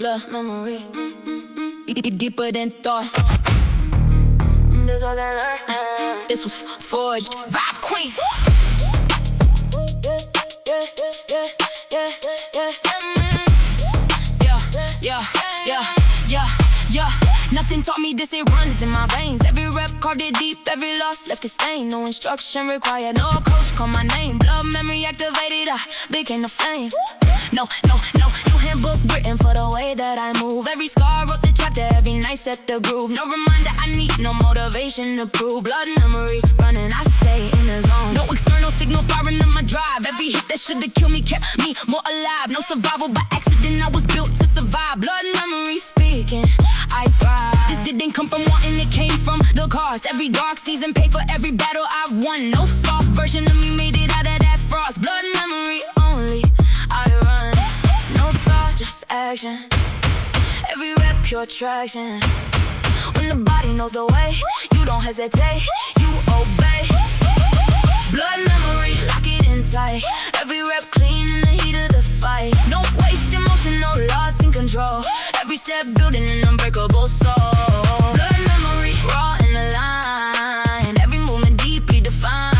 blood memory. Deeper than thought. This was forged. Vibe Queen. Yeah. Nothing taught me this, it runs in my veins. Every rep carved it deep, every loss left a stain. No instruction required, no coach called my name. Blood memory activated, I became a flame. No handbook written for the way that I move. Every scar wrote the chapter, every night set the groove. No reminder I need, no motivation to prove. Blood memory running, I stay in the zone. No external signal firing in my drive. Every hit that should've killed me kept me more alive. No survival by accident, I was built to survive. Blood memory speaking, I thrive. This didn't come from wanting, it came from the cost. Every dark season paid for every battle I've won. No soft version of me made it out of that frost. Blood memory only, I run. No thought, just action. Every rep, pure traction. When the body knows the way, you don't hesitate, you obey. Blood memory, lock it in tight. Every rep clean in the heat of the fight. No waste emotion, no loss in control. Every step building an unbreakable soul. Blood memory, raw in the line. Every movement deeply defined.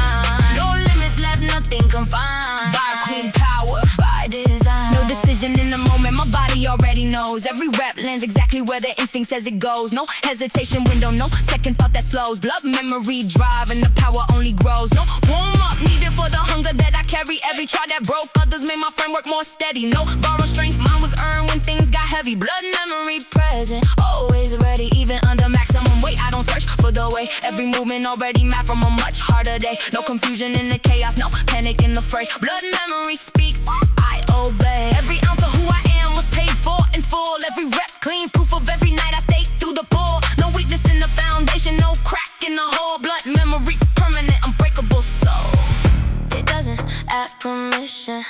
No limits left, nothing confined. Vibe Queen power, by design. No decision in the moment, my body already knows. Every rep lands exactly where the instinct says it goes. No hesitation window, no second thought that slows. Blood memory drive and the power only grows. No warm up needed for the hunger that I carry. Every try that broke others made my framework more steady. No borrowed strength, mine was earned when things got heavy. Blood memory present, always ready. Even under maximum weight, I don't search for the way. Every movement already mapped from a much harder day. No confusion in the chaos, no panic in the fray. Blood memory speaks, I obey. Every ounce of who I am was paid for in full. Every rep clean, proof of every night I stayed through the pull. No weakness in the foundation, no crack in the whole. Blood memory permanent, unbreakable soul. It doesn't ask permission,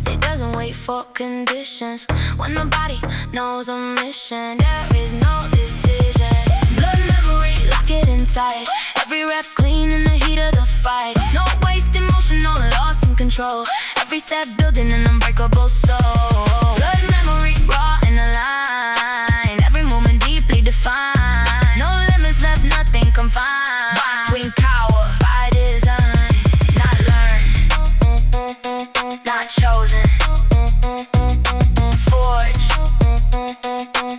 it doesn't wait for conditions. When the body knows a mission, there is no decision. Blood memory, lock it in tight. Every rep clean in the heat of the fight. No waste emotion, no loss in control. Every step building an unbreakable soul. Blood memory, raw in the line. Every movement deeply defined. No limits left, nothing confined. Vibe Queen power, by design. Not learned, not chosen. Forged.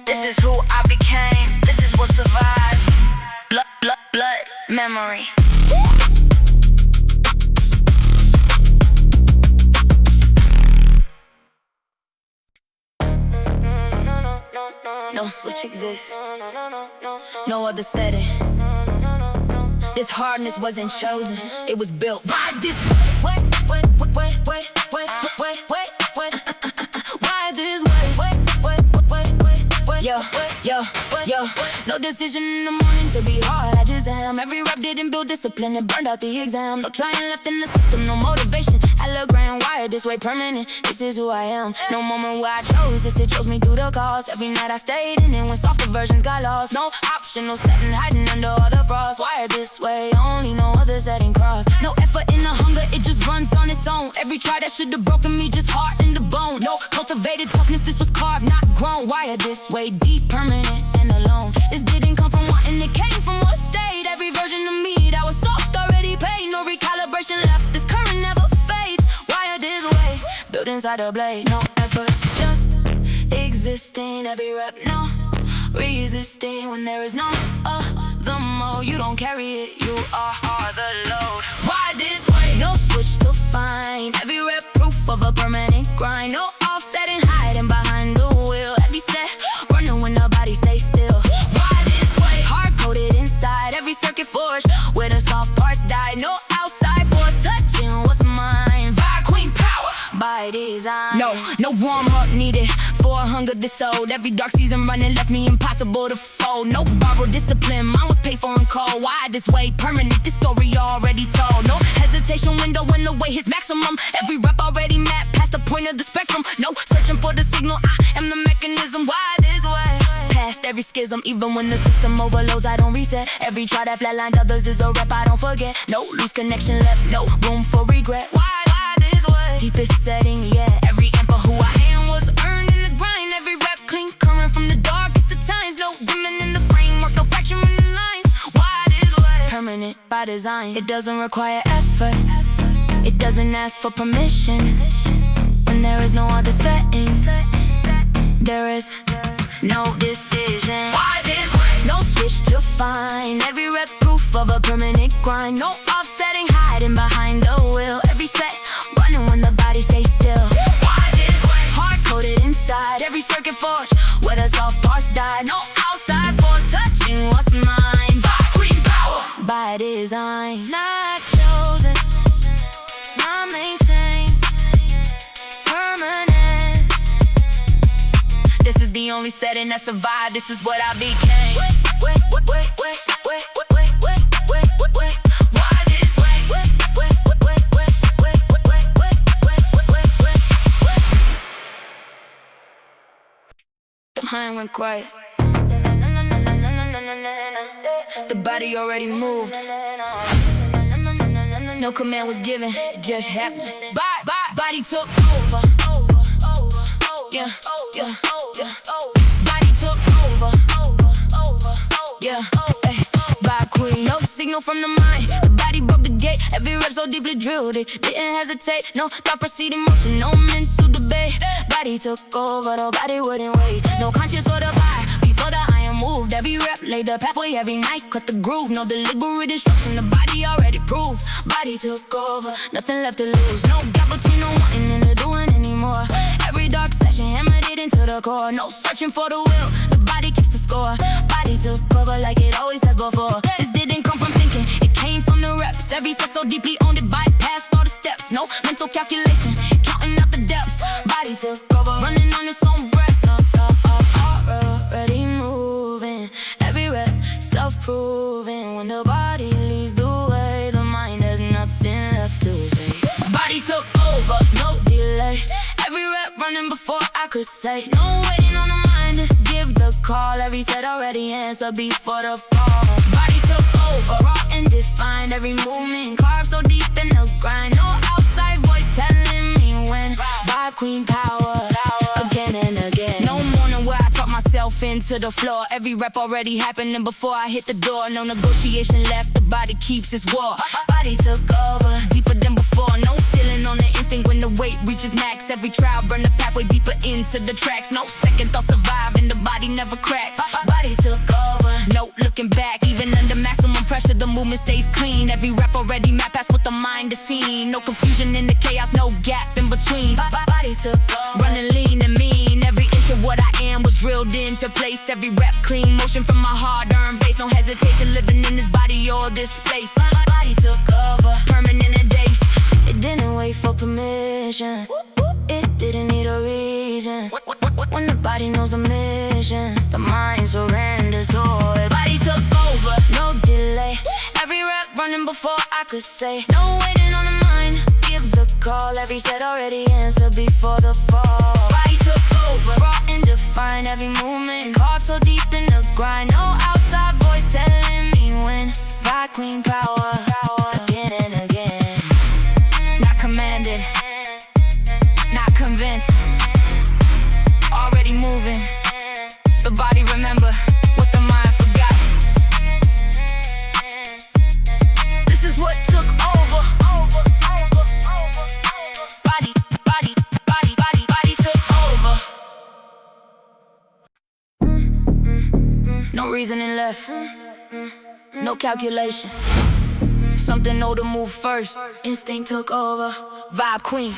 This is who I became, this is what survived. Blood memory. No switch exists, no other setting. This hardness wasn't chosen, it was built by this. Wait. Why this way? Yo. No decision in the morning to be hard, I just am. Every rep didn't build discipline, it burned out the exam. No trying left in the system, no motivation. Hologram wired this way permanent, this is who I am. No moment where I chose this, it chose me through the cause. Every night I stayed in it when softer versions got lost. No option, no setting, hiding under all the frost. Wired this way, only no other setting cross. No effort in the hunger, it just runs on its own. Every try that should've broken me just hardened the bone. No cultivated toughness, this was carved, not grown. Wired this way, deep, permanent, and alone. This didn't come from wanting, it came from what stayed. Every version of me that was soft already paid. No recalibration left, this current never fades. Wired this way, built inside the blade. No effort, just existing. Every rep, no resisting. When there is no the more, you don't carry it, you are the load. Why this way? No switch to find. Every rep proof of a permanent grind. No offsetting, hiding behind the wheel. Every set, running when the body stays still. Why this way? Hard-coded inside. Every circuit forged where the soft parts died. No outside force touching what's mine. Vibe Queen power, by design. No warm-up needed for a hunger this old. Every dark season running left me impossible to fold. No borrowed discipline, mine was paid for and called. Why this way? Permanent, this story already told. No hesitation window when the weight hits maximum. Every rep already mapped past the point of the spectrum. No searching for the signal, I am the mechanism. Why this way? Past every schism, even when the system overloads, I don't reset. Every try that flatlined others is a rep I don't forget. No loose connection left, no room for regret. Why this way? Deepest setting, yeah. Every amp of who I am was earned in the grind. Every rep clean, current design. It doesn't require effort, it doesn't ask for permission. When there is no other setting, there is no decision. Why this way? No switch to find. Every rep proof of a permanent grind. No offsetting, hiding behind the wheel. Every set running when the body stays still. Why this way? Hard-coded inside every circuit forged where the soft parts die. No outside force touching what's mine. By Queen Power, by design. Not chosen, not maintained, permanent. This is the only setting that survived. This is what I became. Why this way? The mind went quiet. The body already moved. No command was given, it just happened. Body took over. Yeah. Body took over. Yeah. By Queen. No signal from the mind. The body broke the gate. Every rep so deeply drilled it. Didn't hesitate. No thought proceeding motion. No mental debate. Body took over. The body wouldn't wait. No conscious or divide. Before the iron moved. Every rep laid the pathway. Every night cut the groove. No deliberate instruction. The body already proved. Body took over. Nothing left to lose. No gap between the wanting and the doing anymore. Every dark session hammered it into the core. No searching for the will. The body keeps the score. Body took over like it always has before. This didn't come from thinking, it came from the reps. Every set so deeply owned it, bypassed all the steps. No mental calculation, counting out the depths. Body took over, running on its own breath. Already moving, every rep self-proving. When the body leads the way, the mind has nothing left to say. Body took over, no delay. Every rep running before I could say. No waiting on the mind to give the call. Every set already answered before the fall. Body took over, raw and defined. Every movement carved so deep in the grind. No outside voice telling me when. Vibe Queen Power, again and again. No morning where I talk myself into the floor. Every rep already happening before I hit the door. No negotiation left, the body keeps its war. Body took over, deeper than before. No ceiling on the instinct when the weight reaches max. Every trial burn the pathway deeper into the tracks. No second thought surviving, the body never cracks. Body took over, no looking back. Even under maximum pressure, the movement stays clean. Every rep already mapped past what the mind is seen. No confusion in the chaos, no gap in between. Body took over, running lean and mean. Every inch of what I am was drilled into place. Every rep clean, motion from my hard-earned base. No hesitation, living in this body or this space. Body took over, permanent and dazed. It didn't wait for permission, it didn't need a reason. When the body knows the mission, the mind surrenders to it. Body took over, no delay. Every rep running before I could say. No waiting on the mind, give the call. Every set already answered before the fall. Body took over, raw and defined. Every movement carved so deep in the grind. No outside voice telling me when. By Queen Power, again and again. Not commanded, not convinced. Already moving, the body remember what the mind forgot. This is what took over. Body took over. No reasoning left, no calculation. Something know to move first. Instinct took over. Vibe Queen.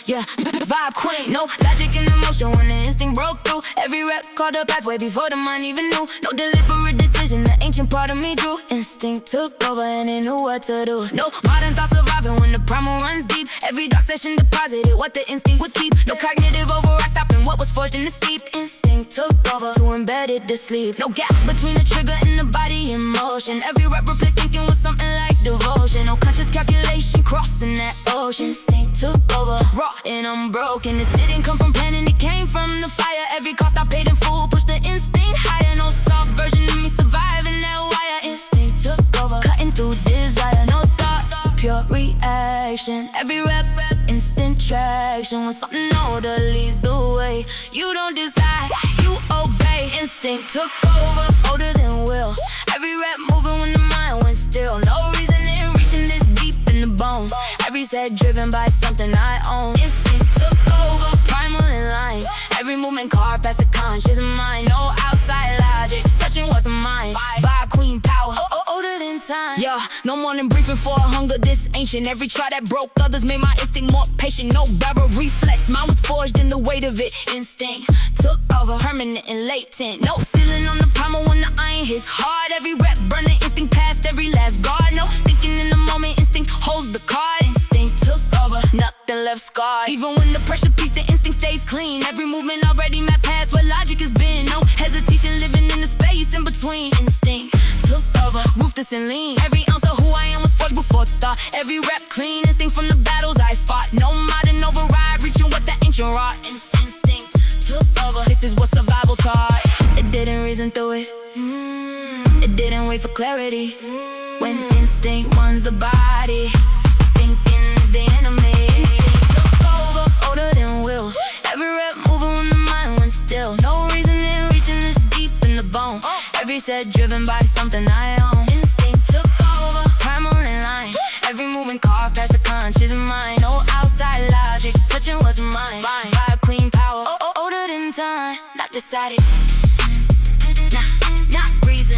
Yeah, Vibe Queen. No logic in emotion when the instinct broke through. Every rep called the pathway before the mind even knew. No deliberate decision, the ancient part of me drew. Instinct took over and it knew what to do. No modern thought surviving when the primal runs deep. Every dark session deposited what the instinct would keep. No cognitive override stopping what was forged in the steep. Instinct took over to embed it to sleep. No gap between the trigger and the body in motion. Every rep replaced thinking with something like devotion. No conscious calculation crossing that ocean. Instinct took over, raw and unbroken. This didn't come from planning, it came from the fire. Every cost I paid in full, push the instinct higher. No soft version of me surviving that wire. Instinct took over, cutting through desire. No thought, pure reaction. action. Every rep, instant traction. When something older leads the way, you don't decide, you obey. Instinct took over, older than will. Every rep moving when the mind went still. No reason in reaching this deep in the bone. Every set driven by something I own. Instinct took over, primal in line. Every movement carved past the conscious mind. No outside logic, touching what's mine. Vibe queen power, older than time. Yeah, no morning briefing for a hunger this ancient. Every try that broke others made my instinct more patient. No barrel reflex, mine was forged in the weight of it. Instinct took over, permanent and latent. No ceiling on the primal when the iron hits hard. Every rep burning, instinct past every last guard. No thinking in the moment, instinct holds the card. Instinct took over, nothing left scarred. Even when the pressure peaks, the instinct stays clean. Every movement already mapped past where logic has been. No hesitation living in the space in between. Instinct took over, ruthless and lean. Every ounce of who I am was forged before thought. Every rep clean, instinct from the battles I fought. No modern override, reaching what that ancient wrought. Instinct took over, this is what survival taught. It didn't reason through it, it didn't wait for clarity. When instinct runs the body, thinking is the enemy. Instinct took over, older than will. Every rep moving when the mind went still. No reason in reaching this deep in the bone. Every set driven by something I own. Instinct took over, primal in line. Every movement carved past the conscious mind. No outside logic, touching what's mine. Vibe queen power, older than time. Not decided, not reason.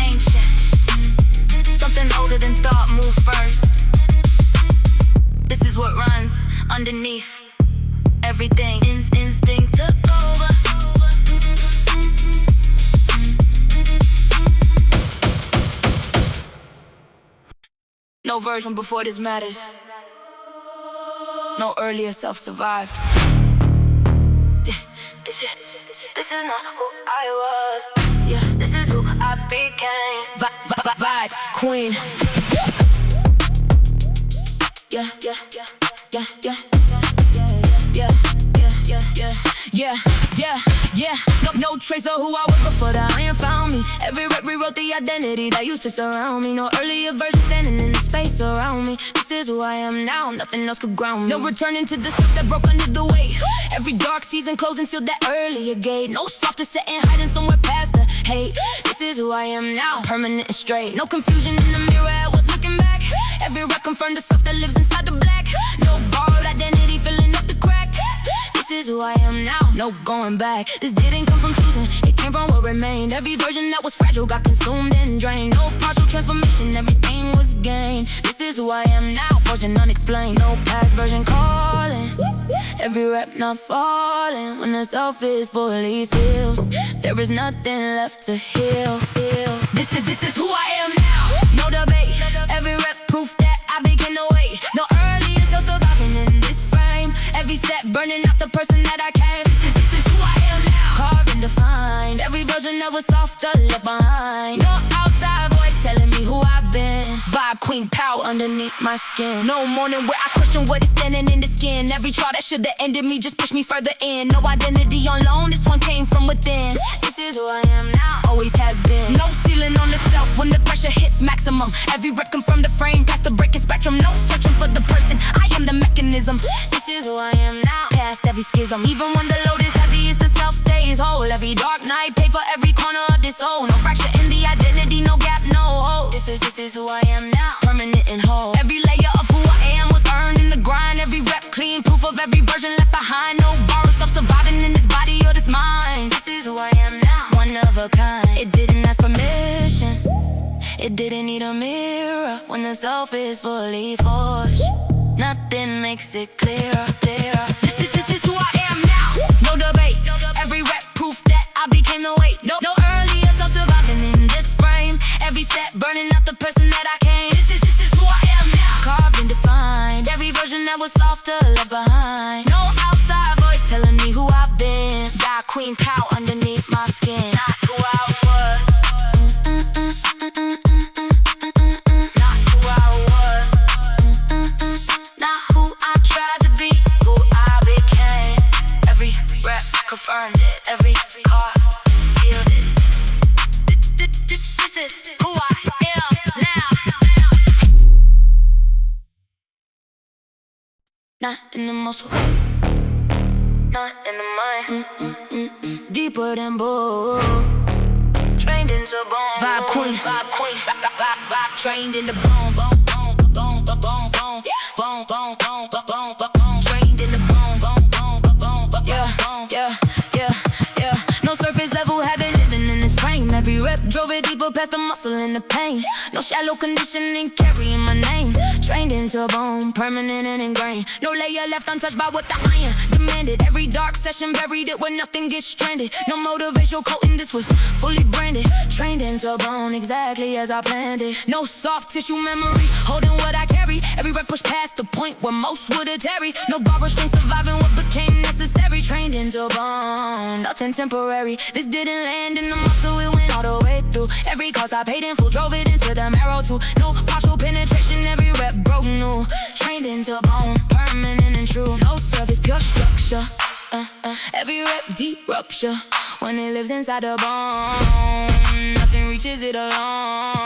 Ancient, something older than thought move first. This is what runs underneath everything. Instinct took over. No version before this matters. No earlier self survived. This is not who I was. Yeah, this is who I became. Vibe queen. Yeah, yeah, yeah, yeah, yeah, yeah, yeah, yeah, yeah, yeah, yeah. No trace of who I was before the iron found me. Every rep rewrote the identity that used to surround me. No earlier version standing in the space around me. This is who I am now, nothing else could ground me. No returning to the stuff that broke under the weight. Every dark season closing sealed that earlier gate. No softer setting hiding somewhere past the hate. This is who I am now, permanent and straight. No confusion in the mirror, I was looking back. Every rep confirmed the stuff that lives inside the black. No borrowed identity filling up the crack. This is who I am now, no going back. This didn't come from choosing, it came from what remained. Every version that was fragile got consumed and drained. No partial transformation, everything was gained. This is who I am now, forging unexplained. No past version calling, every rep not falling. When the self is fully sealed, there is nothing left to heal. This is who I am now, no debate. Every rep proof that I became the way. No earlier still surviving in this frame. Every set burning out the person that I came. This is who I am now, carved and defined. Every version that was softer left behind. No outside voice telling me who I've been. Vibe queen power underneath my skin. No morning where I question what is standing in the skin. Every trial that should've ended me just pushed me further in. No identity on loan, this one came from within. This is who I am now, always has been. No ceiling on the self when the pressure hits maximum. Every rep confirmed the frame past the breaking spectrum. No searching for the person, I am the mechanism. This is who I am now, past every schism. Even when the load is heavy, it's the self stays whole. Every dark night, pay for every corner of this soul. No fracture in the identity, no gap, no hole. This is who I am now, permanent and whole. Every layer of who I am was earned in the grind. Every rep clean, proof of every version left behind. No borrowed stuff surviving in this body or this mind. This is who I am now, one of a kind. It didn't ask permission, it didn't need a mirror. When the self is fully forged, nothing makes it clearer. This is who I am now, no debate. Every rep proof that I became the weight. No earlier self surviving in this frame. Every set burning out the person that I came. This is who I am now, carved and defined. Every version that was softer left behind. No outside voice telling me who I've been. Got queen power underneath my skin. Not who I was, not who I was, not who I tried to be, who I became. Every rep confirmed it, every cost sealed it. This is who I am. not in the muscle, not in the mind. Deeper than both. Trained into bone. Vibe queen, vibe queen, vibe trained in the bone, bone, bone, bone, bone, bone, bone, bone, bone, bone, bone, bone, trained in the bone, bone, bone, bone, bone, yeah, yeah, yeah. No surface level habit living in this frame. Every rep drove it deeper past the muscle and the pain. No shallow conditioning carrying my name. Trained into bone, permanent and ingrained. No layer left untouched by what the iron demanded. Every dark session buried it where nothing gets stranded. No motivational coating, this was fully branded. Trained into bone exactly as I planned it. No soft tissue memory, holding what I carry. Every rep pushed past the point where most would have tarried. No bar restraint surviving what became necessary. Trained into bone, nothing temporary. This didn't land in the muscle, it went all the way through. Every cost I paid in full, drove it into the marrow too. No partial penetration, every rep broke new. Trained into bone, permanent and true. No surface, pure structure. Every rep deep rupture. When it lives inside the bone, nothing reaches it alone.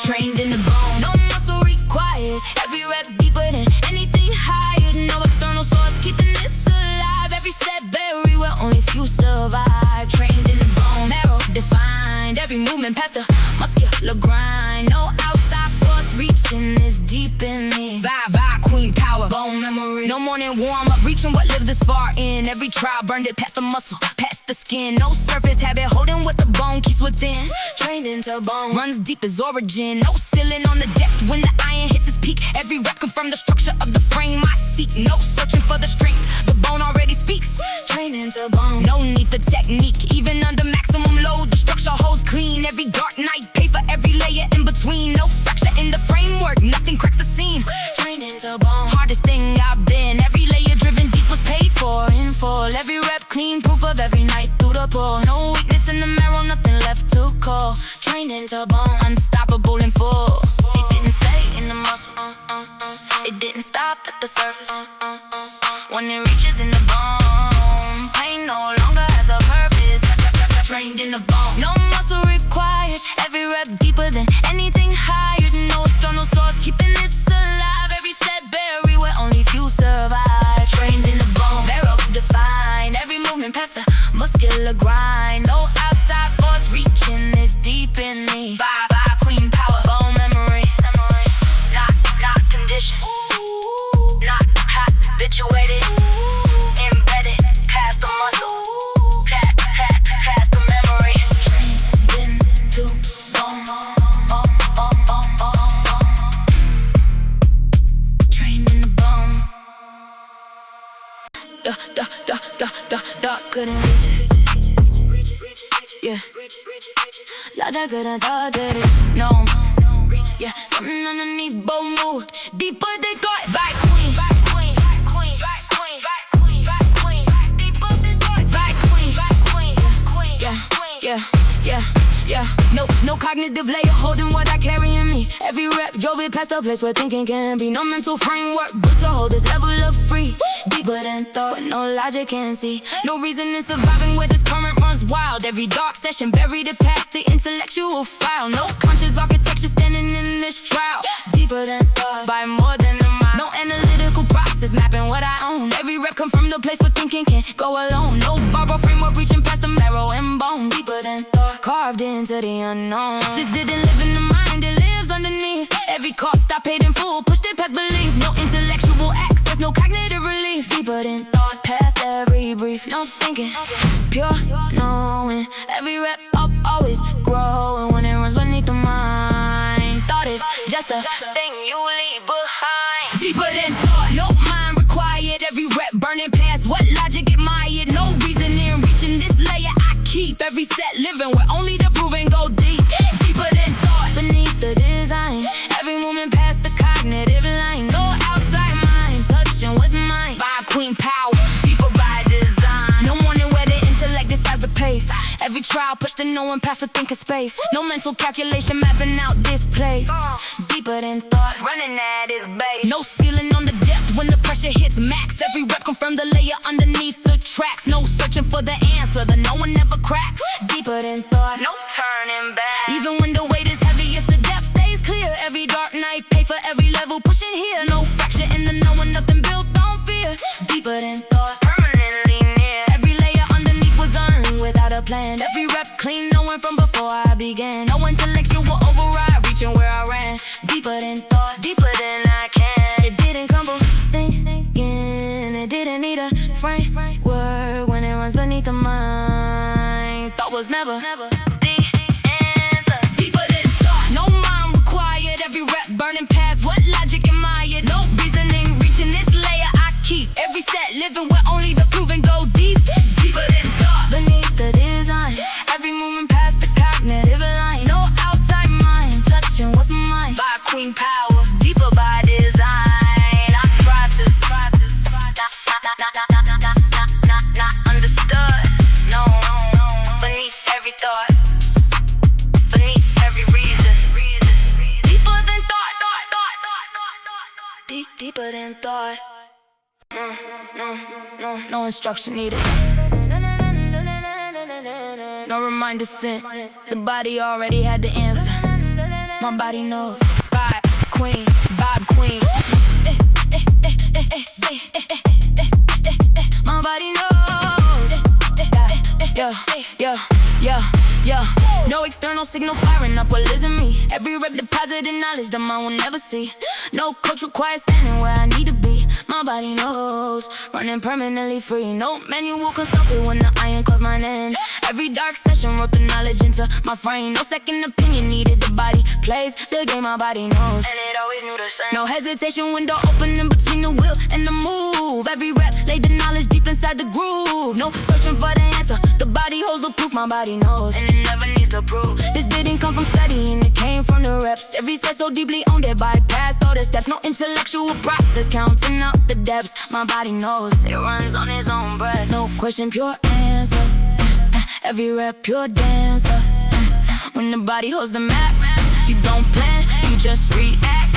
Trained in the bone, no muscle required. Every rep deeper than anything higher. No external source keeping this alive. Every set buried where only few survive. Trained in the bone, marrow defined. Every movement past the muscular grind. No outside force reaching this deep in me. Vibe queen power, bone memory. No morning warm up, reaching what lives this far in. Every trial burned it past the muscle, past the skin. No surface habit holding what the bone keeps within. Trained into bone, runs deep as origin. No ceiling on the depth when the iron hits its peak. Every rep confirm the structure of the frame I seek. No searching for the strength, the bone already speaks. Trained into bone, no need for technique. Even under maximum load, the structure holds clean. Every dark night, pay for every layer in between. No fracture in the framework, nothing cracks the seam. Trained into bone, hardest thing I've been. Every layer driven deep was paid for in full. Every rep clean, proof of every night through the pull. No weakness in the marrow, nothing left to call. Trained into bone, unstoppable in full. It didn't stay in the muscle, it didn't stop at the surface. When it reaches in the bone, pain no longer has a purpose. Trained in the bone, no muscle required. Every rep deeper than anything higher. No external source keeping this alive. Every set buried where only few survive. Trained in the bone, marrow defined. Every movement past the muscular grind. No outside force reaching this deep in me. Vibe queen power, bone memory. Not conditioned, not habituated. Embedded past the muscle, past the memory. Trained into bone, trained in the bone. Couldn't reach it. Yeah, Logic couldn't touch it. No. Yeah, something underneath both move deeper they thought. Vibe queen, vibe queen, vibe queen, vibe queen, vibe queen, vibe queen, deeper they thought. Vibe queen, vibe queen, queen, yeah, yeah, yeah, yeah. No cognitive layer holding what I carry in me. Every rep drove it past a place where thinking can be. No mental framework but to hold this level of free. Deeper than thought, but no logic can see. No reason in surviving where this current runs wild. Every dark session buried it past the intellectual file. No conscious architecture standing in this trial. Deeper than thought, by more than a mile. No analytical process mapping what I own. Every rep come from the place where thinking can go alone. No borrowed framework reaching past the marrow and bone. Deeper than thought, carved into the unknown. This didn't live in the mind, it lives underneath. Every cost I paid in full, pushed it past belief. No intellectual access, no cognitive relief. Deeper than thought, past every brief. No thinking, pure knowing. Every rep up, always growing. When it runs beneath the mind, thought is just a thing you leave behind. Deeper than thought, no mind required. Every rep burning past what logic admired. No reasoning reaching this layer I keep. Every set living where only the proven go deep. Deeper than thought, beneath the design. Every movement past the cognitive line. No outside mind, touching what's mine. Vibe queen power, deeper by design. No morning where the intellect decides the pace. Every trial pushed to no one past the thinking space. No mental calculation mapping out this place. Deeper than thought, running at its base. No ceiling on the depth when the pressure hits max. Every rep confirmed the layer underneath the tracks. No searching for the answer that no one ever cracks. Deeper than thought, no turning back. Even when the weight is heavy, it's the depth stays clear. Every dark night, pay for every level, pushing here. No fracture in the no one intellectual override, reaching where I ran. Deeper than thought, deeper than I can. It didn't come from thinking, it didn't need a framework when it runs beneath the mind. Thought was never the answer. Deeper than thought, no mind required. Every rep burning past what logic admired. No reasoning reaching this layer I keep. Every set living where only the proven go deep. Deeper than thought, beneath the design. Every movement past the cognitive line. No outside mind touching what's mine. By queen power, deeper by design. I process, not understood. No, beneath every thought, beneath every reason. Deeper than thought, deeper than thought. No instruction needed. No reminder sent. The body already had the answer. My body knows. Vibe queen, vibe queen. My body knows. Yeah. No external signal firing up what lives in me. Every rep deposited knowledge the mind will never see. No coach requires standing where I need to be. My body knows, running permanently free. No manual consulted when the iron calls my name. Every dark session wrote the knowledge into my brain. No second opinion needed, the body plays the game my body knows. And it always knew the same. No hesitation, window opening between the will and the move. Every rep laid the knowledge deep inside the groove. No searching for the answer, the body holds the proof my body knows. And it never needs to prove. This didn't come from studying, it came from the reps. Every set so deeply owned it, bypassed all the steps. No intellectual process, counting out the depths. My body knows, it runs on its own breath. No question, pure answer. Every rep, pure dancer. When the body holds the map, you don't plan, you just react.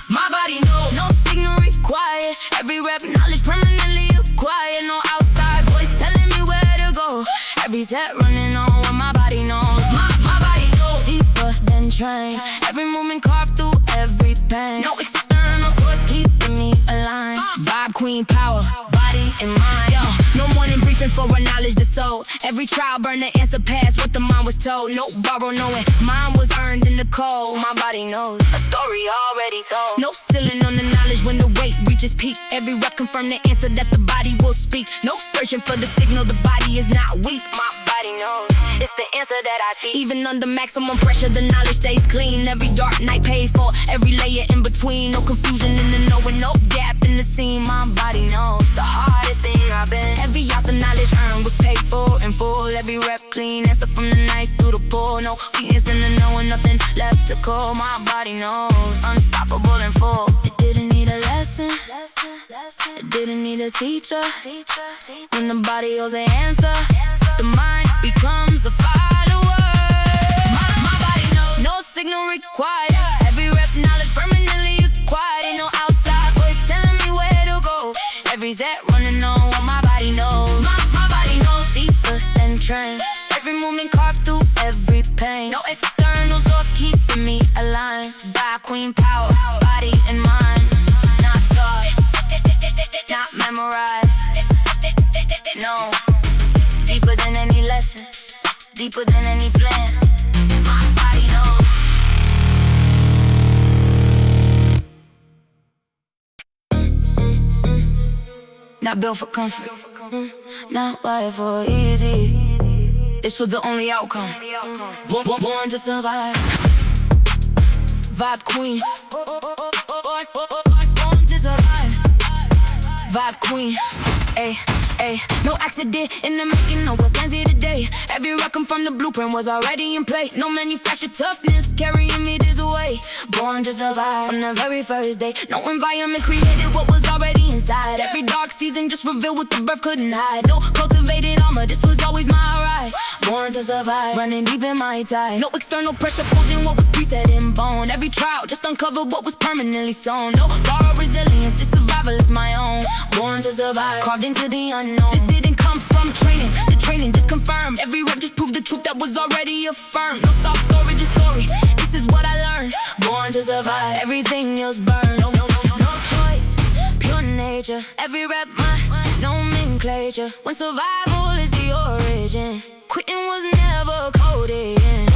My body knows, no signal required. Every rep, knowledge permanently acquired. No outside voice telling me where to go. Every set running on what my body knows. My body knows, deeper than trained. Every movement carved through every pain. No external source keeping me aligned. Vibe queen power, body and mind. Yo, no morning briefing for our knowledge to soul. Every trial burn the answer past what the mind was told. No borrow knowing, mine was earned in the cold. My body knows, a story already told. No ceiling on the knowledge when the weight reaches peak. Every rep confirm the answer that the body will speak. No searching for the signal, the body is not weak. My body knows, it's the answer that I see. Even under maximum pressure, the knowledge stays clean. Every dark night paid for, every layer in between. No confusion in the knowing, no gap in the scene. My body knows, the hardest thing I've been. Every ounce of knowledge earned was paid for in full. Every rep clean, answer from the nights through the pool. No weakness in the knowing, nothing left to call. My body knows, unstoppable and full. It didn't need a lesson, it didn't need a teacher. When the body holds an answer, the mind becomes a follower. My body knows, no signal required. Every rep knowledge permanently acquired. Ain't no outside voice telling me where to go. Every set running on what my body knows. My body knows, deeper than trained. Every movement carved through every pain. No external source keeping me aligned. By queen power, body and mind. Not taught, not memorized. No, deeper than any lesson, deeper than any plan. My body knows. Not built for comfort, not wired for easy. This was the only outcome. Born to survive. Vibe queen. Born to survive. Vibe queen. Ayy, no accident in the making, no what's here today. Every rock come from the blueprint was already in play. No manufactured toughness carrying me this way. Born to survive from the very first day. No environment created what was already inside. Every dark season just revealed what the birth couldn't hide. No cultivated armor, this was always my ride. Born to survive, running deep in my tide. No external pressure forging what was preset in bone. Every trial just uncovered what was permanently sown. No borrowed resilience, this survival is my own. Born to survive, carved into the unknown. This didn't come from training, the training just confirmed. Every rep just proved the truth that was already affirmed. No soft storage of story, this is what I learned. Born to survive, everything else burned. No choice, pure nature. Every rep my nomenclature. When survival is the origin, quitting was never coded in.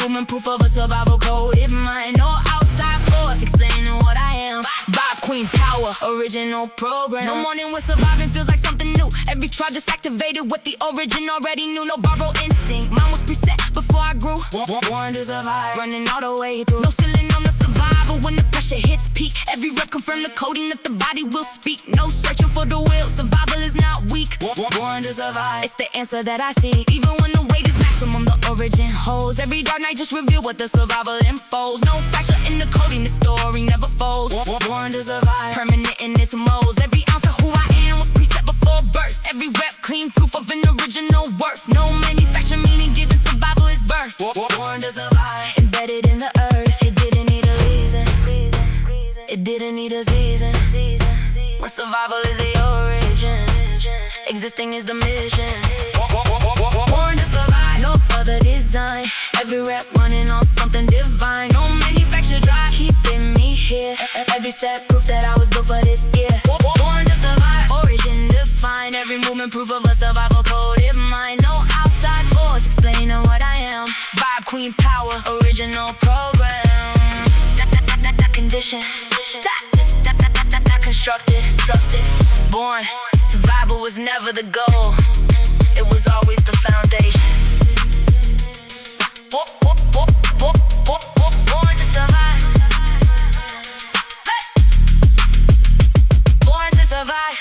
movement, proof of a survival code in mind. No outside force explaining what I am. Vibe Queen power, original program. No morning with surviving feels like something new. Every try just activated what the origin already knew. No borrowed instinct, mine was preset before I grew. Born to survive, running all the way through. No ceiling on the survival when the pressure hits peak. Every rep confirm the coding that the body will speak. No searching for the will, survival is not weak. Born to survive, it's the answer that I see. Even when the weight is maximum, the origin holds. Every dark night just reveal what the survival unfolds. No fracture in the coding, the story never folds. Born to survive, permanent in its molds. Every ounce of who I am was preset before birth. Every rep clean proof of an original worth. No manufacture meaning given survival is birth. Born to survive, embedded in the earth. It didn't need a reason. It didn't need a season. When survival is the origin, existing is the mission. Born to survive, no other design. Every rep running on something divine. No manufactured drive keeping me here. Every set proof that I was built for this year. Born to survive, origin defined. Every movement proof of a survival code in mind. No outside force explaining what I am. Vibe Queen power, original program. Not condition, not constructed. Born, survival was never the goal. It was always the foundation. Born to survive. Born to survive.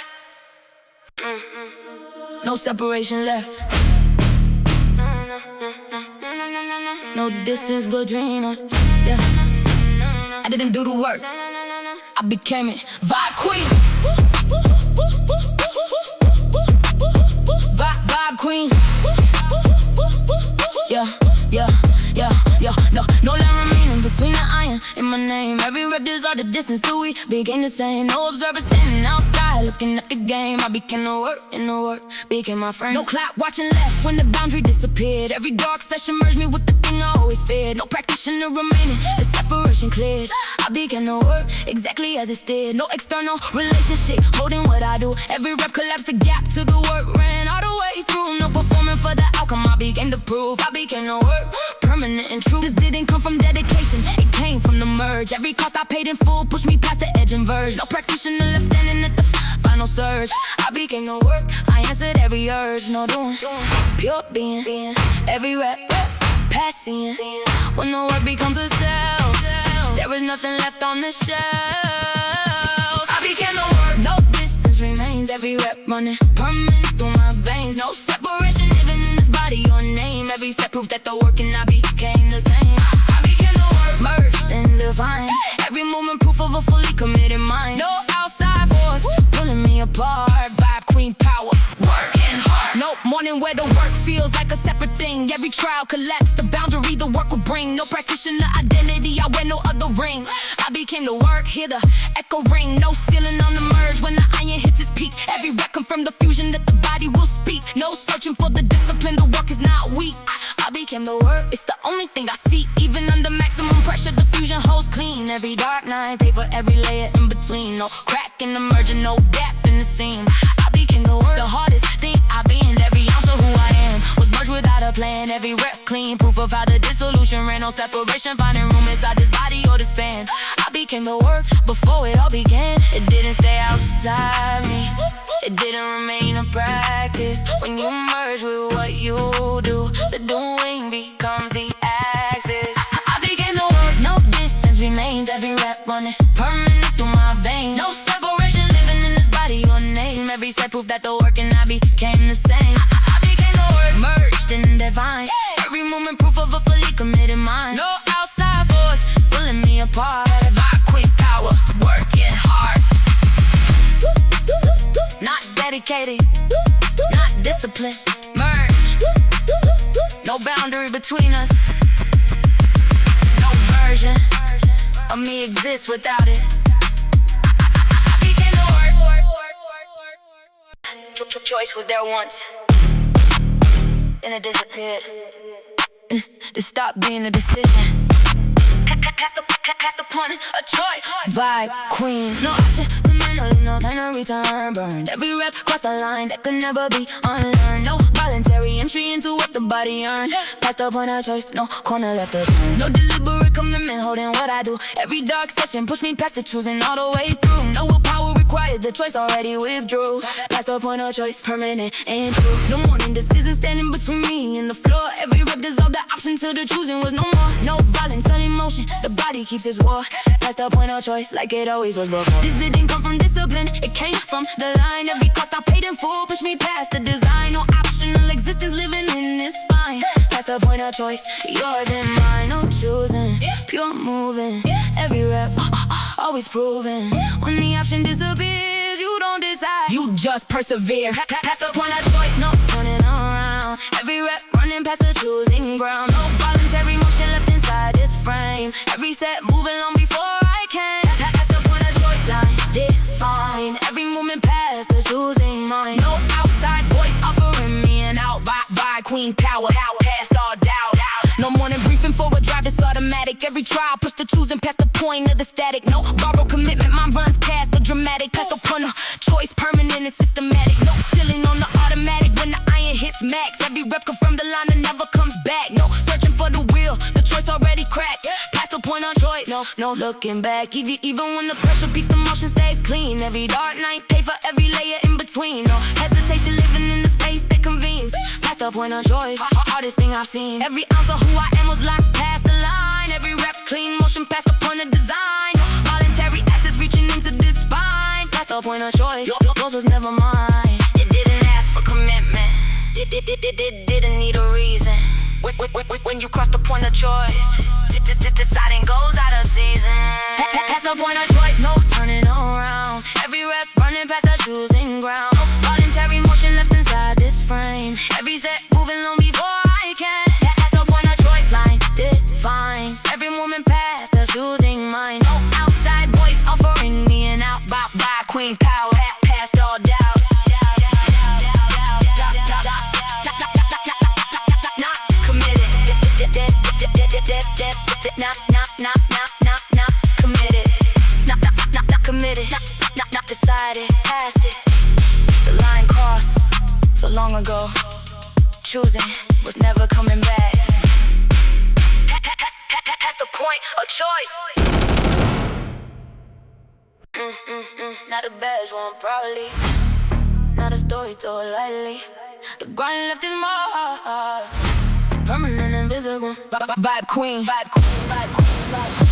No separation left. No distance between us. Yeah. I didn't do the work, I became it. Vibe Queen. Vibe Queen. No line remaining between the iron and my name. Every rep dissolved the distance till we became the same. No observer standing outside looking at the game. I became the work and the work became my friend. No clock watching left when the boundary disappeared. Every dark session merged me with the thing I always feared. No practitioner remaining, the separation cleared. I became the work exactly as it did. No external relationship holding what I do. Every rep collapsed the gap to the work ran all the way through. No performing for the outcome, I became the proof. I became the work, permanent and true. This didn't come from dedication, it came from the merge. Every cost I paid in full pushed me past the edge and verge. No practitioner left standing at the final surge. I became the work, I answered every urge. No doing, pure being. Every rep, passing. When the work becomes a self, there is nothing left on the shelf. I became the work, no distance remains. Every rep running permanent through my veins. No separation living in this body, your name. Every step proof that the work and I became the same. I became the work, merged and divine. Every movement proof of a fully committed mind. No outside force pulling me apart. Vibe Queen power, working hard. No morning where the work feels like a separate thing. Every trial collapsed the boundary the work would bring. No practitioner identity, I wear no other ring. I became the work, hear the echo ring. No ceiling on the merge when the iron hits its peak. Every rep confirm the fusion that the body will speak. No searching for the discipline, the work is not weak. I became the work, it's the only thing I see. Even under maximum pressure, the fusion holds clean. Every dark night, paper every layer in between. No crack in the merge and no gap in the seam. I became the work, the hardest thing I been. Every ounce of who I am was merged without a plan. Every rep clean, proof of how the dissolution ran. No separation, finding room inside this body or this band. I became the work before it all began. It didn't stay outside me, it didn't remain a practice. When you merge with what you do, the doing becomes the axis. I became the work, no distance remains. Every rep running permanent through my veins. No separation living in this body, your name. Every step proof that the work and I became the same. I became the work, merged and divine. Every movement proof of a fully committed mind. No outside force pulling me apart. Vibe Queen power, working hard. Not dedicated, not disciplined. Merge, no boundary between us. No version of me exists without it. I became the work. Choice was there once, then it disappeared. To stop being a decision. Past the point, a choice. Vibe Queen, no option. finally no time to return. Burned every rep, crossed the line that could never be unlearned. No voluntary entry into what the body earned. Past the point of choice, no corner left to turn. No deliberate commitment holding what I do. Every dark session pushed me past the choosing all the way through. No willpower required, the choice already withdrew. Past the point of choice, permanent and true. No more indecision standing between me and the floor. Every rep dissolved the option till the choosing was no more. No voluntary motion, the body keeps its war. Past the point of choice, like it always was before. This didn't come from discipline, it came from the line. Every cost I paid in full pushed me past the design. No optional existence living in this spine. Past the point of choice, yours and mine. No choosing, pure moving. Every rep, always proving. When the option disappears, you don't decide, you just persevere. Past the point of choice, no turning around. Every rep running past the choosing ground. No voluntary motion left inside this frame. Every set moving on before I can. Past the point of choice, line define. Every movement past the choosing mind. No outside voice offering me an out by Queen Power. Past all doubt. No morning briefing for a drive that's automatic. Every trial push the choosing past the point of the static. No borrowed commitment, mine runs past the dramatic. Past the point of choice, permanent and systematic. No ceiling on the automatic when the iron hits max. Every rep confirm the line that never comes back. No searching for the wheel, the choice already cracked. Past the point of choice, no looking back. Even when the pressure peaks, the motion stays clean. Every dark night, pay for every layer in between. No hesitation living in the space that convenes. Past the point of choice, hardest thing I've seen. Every ounce of who I am was locked past the line. Every rep clean, motion past the point of design. Voluntary access reaching into the spine. Past the point of choice, yours was never mine. It didn't ask for commitment, it didn't need a reason. When you cross the point of choice, this deciding goes out of season. Past the point of choice, no turning around. Every rep running past the choosing ground. Voluntary motion left inside this frame. Every set moving on before I can. Past the point of choice, line define. Every movement past the choosing mind. No outside voice offering me an out by Queen Power. Past all doubt. Not committed, not decided, past it. The line crossed so long ago. Choosing was never coming back. Past the point of choice. Not a badge one proudly, not a story told lightly. The grind left his mark, permanent, invisible. Vibe queen.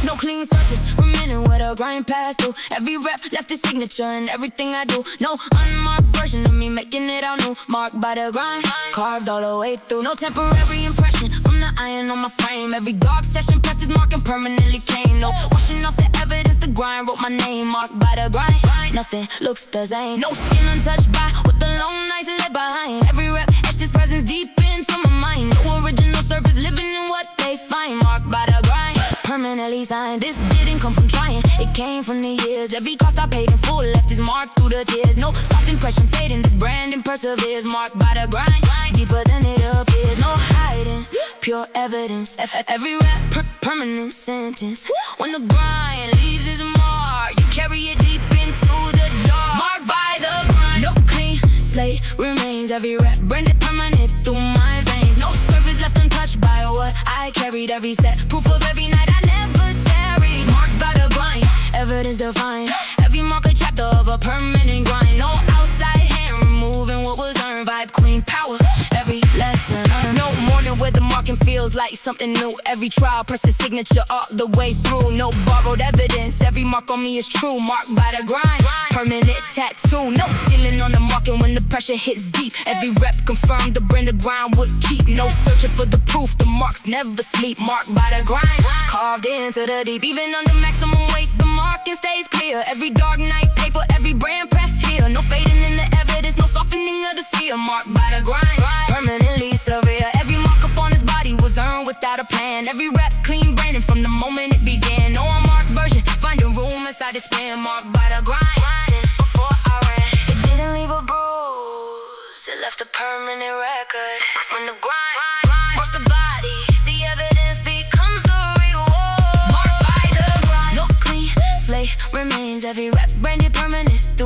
No clean surface, remaining where the grind passed through. Every rep left his signature in everything I do. No unmarked version of me making it out new. Marked by the grind, carved all the way through. No temporary impression from the iron on my frame. Every dark session past his mark and permanently came. No washing off the evidence, the grind wrote my name. Marked by the grind, nothing looks the same. No skin untouched by what the long nights left behind. Every rep etched his presence deep into my mind. No original surface living in what they find. Marked by the grind, permanently signed. This didn't come from trying, it came from the years. Every cost I paid in full left his mark through the tears. No soft impression fading, this branding perseveres. Marked by the grind, deeper than it appears. No hiding, pure evidence. Every rep, permanent sentence. When the grind leaves his mark, you carry it deep into the dark. Marked by the grind, no clean slate remains. Every rep branded permanent through my veins. No surface left untouched by what I carried. Every set, proof of every night I never tarried. Marked by the grind, evidence defined. Every mark a chapter of a permanent grind. No outside hand removing what was earned. Vibe Queen Power, every lesson earned. No morning where the marking feels like something new. Every trial press the signature all the way through. No borrowed evidence, every mark on me is true. Marked by the grind, permanent tattoo. No ceiling on the marking when the pressure hits deep. Every rep confirmed the brand the grind would keep. No searching for the proof, the marks never sleep. Marked by the grind, carved into the deep. Even under maximum weight, the marking stays clear. Every dark night, pay for every brand pressed here. No fading in the evidence, no softening of the seal. Marked by the grind, permanently severe. Every mark upon his body was earned without a plan. Every rep clean branding from the moment it began. No unmarked version, finding room inside the span. Marked by the grind, since before I ran. It didn't leave a bruise, it left a permanent record. When the grind marks the body, the evidence becomes the reward. Marked by the grind, no clean slate remains. Every rep branded permanent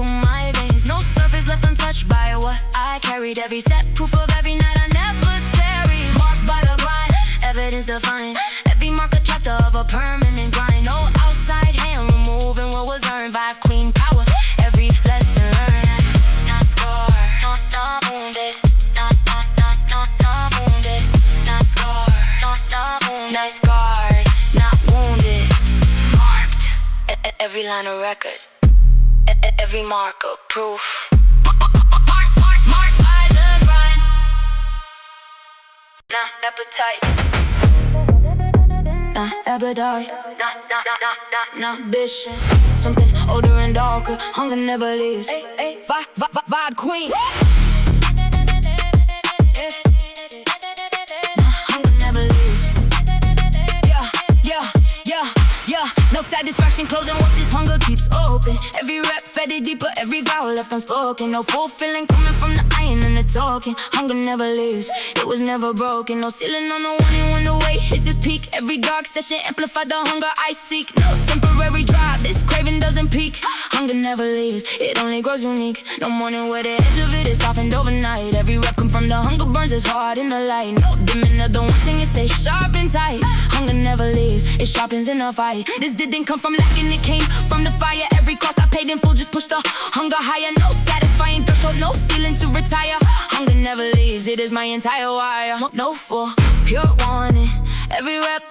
buried every set, proof of every night I never tarry. Marked by the grind, evidence defined. Every mark a chapter of a permanent grind. No outside hand removing what was earned. Vibe clean power, every lesson learned. Not scarred, not wounded. Not wounded. Not scarred, not wounded. Not scarred, not wounded. Marked, every line of record. Every mark of proof. Marked by the grind. Nah, appetite. Nah, appetite. Nah, ambition. Something older and darker. Hunger never leaves. Vibe queen. Hunger never leaves. Yeah. No satisfaction closing what this hunger keeps open. Every rep fed it deeper, every vowel left unspoken. No fulfilling coming from the iron and the talking. Hunger never leaves, it was never broken. No ceiling on the warning when the weight hits its peak. Every dark session amplified the hunger I seek. No temporary drive, this craving doesn't peak. Hunger never leaves, it only grows unique. No morning where the edge of it is softened overnight. Every rep come from the hunger burns its heart in the light. No dimming of the one thing, it stays sharp and tight. Hunger never leaves, it sharpens in a fight. This didn't come from lacking, it came from the fire. Every cost I paid in full just pushed the hunger higher. No satisfying threshold, no ceiling to retire. Hunger never leaves, it is my entire wire. No full, pure warning. Every rep,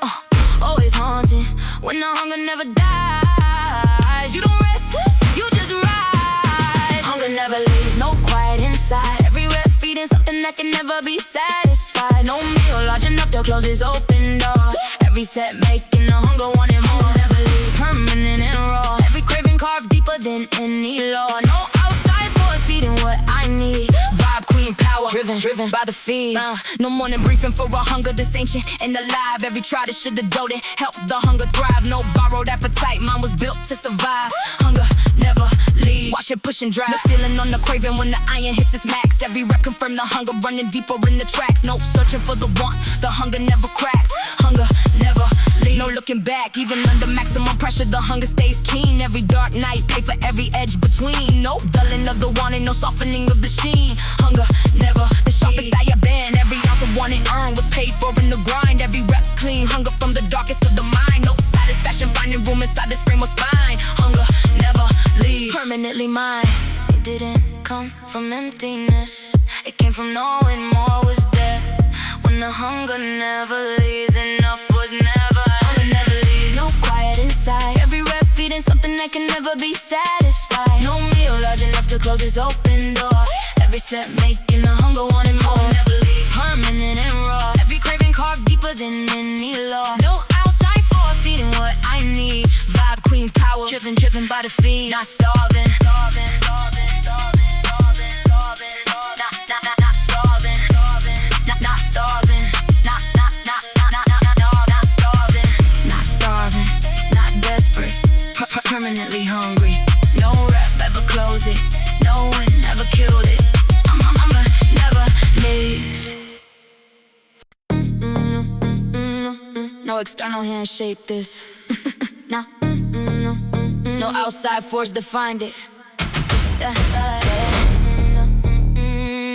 always haunting. When the hunger never dies, you don't rest, you just rise. Hunger never leaves, no quiet inside. Every rep feeding something that can never be satisfied. No meal large enough to close its open door. Every set making the hunger wanting more. Never leaves, permanent and raw. Every craving carved deeper than any law. No outside force feeding what I need. Vibe queen power, driven by the feed. No morning briefing for a hunger that's ancient and alive. Every try that should've doted helped the hunger thrive. No borrowed appetite, mine was built to survive. Hunger never leaves, watch it push and drive. No ceiling on the craving when the iron hits its max. Every rep confirm the hunger running deeper in the tracks. No searching for the want, the hunger never cracks. Hunger never leaves, no looking back. Even under maximum pressure, the hunger stays keen. Every dark night, pay for every edge between. No dulling of the wanting, no softening of the sheen. Hunger never, the sharpest I have been. Every ounce of wanting earned was paid for in the grind. Every rep clean, hunger from the darkest of the mind. No satisfaction finding room inside this frame or spine. Hunger never leaves, permanently mine. It didn't come from emptiness, it came from knowing more was there. When the hunger never leaves, enough was never. Hunger never leaves, no quiet inside. Every rep feeding something that can never be satisfied. No meal large enough to close its open door. Every set making the hunger wanting more. Never leave, permanent and raw. Every craving carved deeper than any law. No outside force feeding what I need. Vibe queen power, driven by the feed. Not starving, not starving. Permanently hungry. No rep ever close it. No one ever killed it. Hunger never leaves. No external hand shaped this. Nah. No outside force defined it.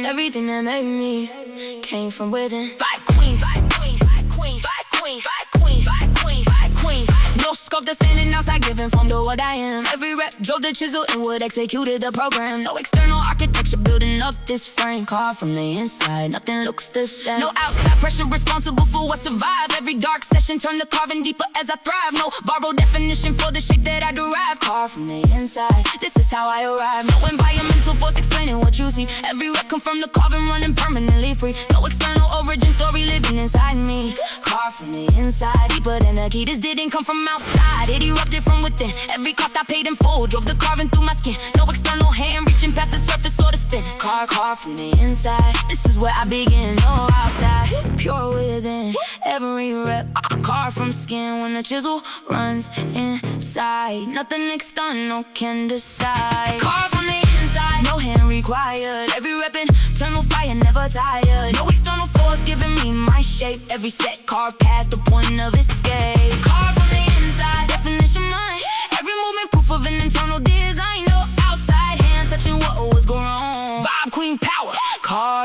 Everything that made me came from within. Vibe queen, vibe queen, vibe queen, vibe queen, vibe queen, vibe queen, vibe queen. No sculptor standing outside giving form to what I am. Every rep drove the chisel and would executed the program. No external architecture building up this frame. Carved from the inside, nothing looks the same. No outside pressure responsible for what survived. Every dark session turned the carving deeper as I thrive. No borrowed definition for the shape that I derive. Carved from the inside, this is how I arrive. No environmental force explaining what you see. Every rep come from the carving running permanently free. No external origin story living inside me. Carved from the inside, deeper than the key. This didn't come from outside, it erupted from within. Every cost I paid in full drove the carving through my skin. No external hand reaching past the surface or the spin. Carved from the inside, this is where I begin. No outside, pure within. Every rep carved from skin. When the chisel runs inside, nothing external can decide. Carved from the inside, no hand required. Every rep internal fire, never tired. No external force giving me my shape. Every set carved past the point of escape. Carved from the inside, definition mine. Every movement proof of an internal design. No outside hand touching what was going on. Vibe queen power, carved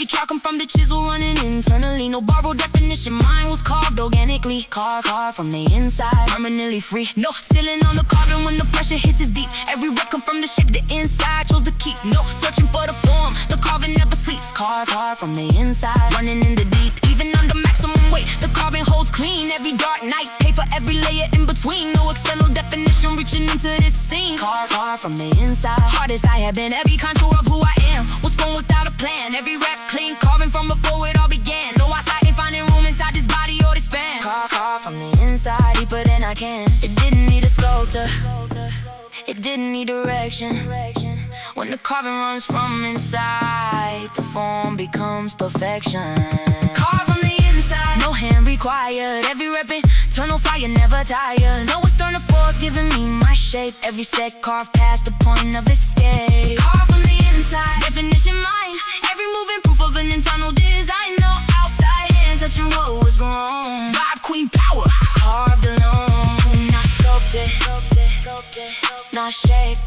Every track come from the chisel running internally. No borrowed definition, mine was carved organically. Carved from the inside, permanently free. No ceiling on the carbon when the pressure hits is deep. Every rep come from the shape the inside chose to keep. No searching for the form, the carving never sleeps. Carved from the inside, running in the deep. Even under maximum weight, the carving holds clean. Every dark night, pay for every layer in between. No external definition reaching into this scene. Carved from the inside, hardest I have been. Every contour of who I am was born without a plan. Every rep clean, carving from before it all began. No outside ain't finding room inside this body or this span. Carved from the inside, deeper than I can. It didn't need a sculptor, it didn't need direction. When the carving runs from inside, the form becomes perfection. Carved from the inside, no hand required. Every rep internal fire, never tired. No external force giving me my shape. Every set carved past the point of escape. Carved from the inside, definition mine. Every moving proof of an internal design. No outside hand touching what was grown. Vibe queen power, carved alone. Not sculpted, not shaped.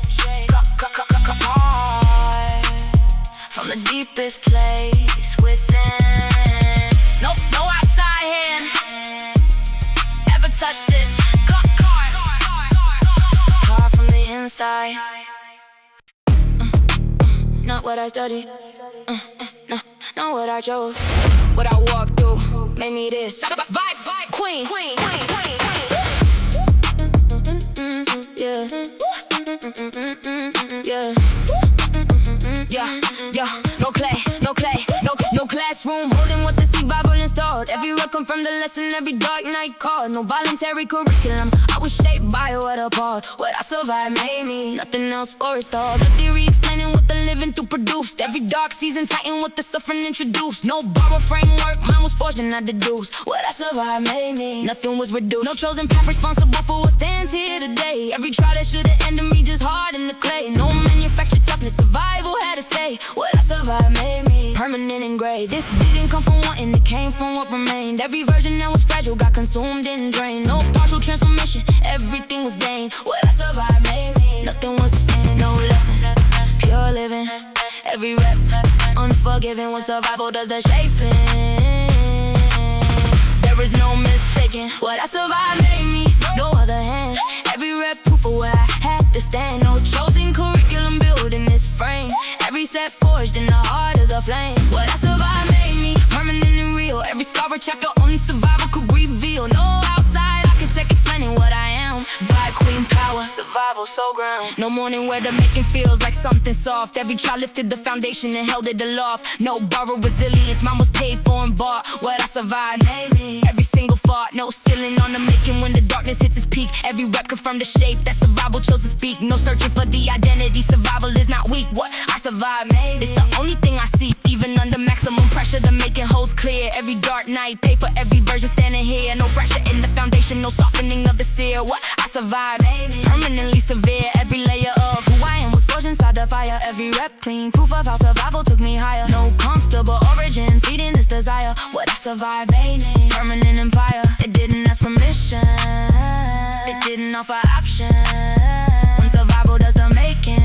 Carved from the deepest place within. Nope, no outside hand ever touch this. Carved from the inside. Not what I studied, no, not what I chose. What I walked through made me this. Vibe queen. Yeah, no classroom holding what the survival installed. Every rep come from the lesson, every dark night call. No voluntary curriculum, I was shaped by what appalled. What I survived made me, nothing else forestalled. The theory explaining what the living through produced. Every dark season tighten what the suffering introduced. No borrowed framework, mine was forged and I deduced. What I survived made me, nothing was reduced. No chosen path responsible for what stands here today. Every trial that should've ended me just hard in the clay. No manufactured toughness, survival had to say. What I survived made me permanent engraved. This didn't come from wanting, it came from what remained. Every version that was fragile got consumed and drained. No partial transformation, everything was gained. What I survived made me, nothing was fair, no lesson. Pure living, every rep unforgiving. When survival does the shaping, there is no mistaking. What I survived made me, no other hand. Every rep proof of where I had to stand. No chosen curriculum building this frame. Every set forged in the heart of the flame. What I survived made me permanent and real. Every scar or chapter only survival could reveal. No outside architect explaining what I am. Vibe queen power, survival so ground. No morning where the making feels like something soft. Every trial lifted the foundation and held it aloft. No borrowed resilience, mine was paid for and bought. What I survived made me, every single thought. No ceiling on the making when the darkness hits its peak. Every rep confirmed the shape that survival chose to speak. No searching for the identity, survival is not weak. What I survived made it's the only thing I see. Even under maximum pressure, the making holds clear. Every dark night, pay for every version standing here. No fracture in the foundation, no softening of the seal. What I survived, permanently severe. Every layer of who I am was forged inside the fire. Every rep clean, proof of how survival took me higher. No comfortable origin, feeding this desire. What I survived, permanent empire. It didn't ask permission, it didn't offer option. When survival does the making,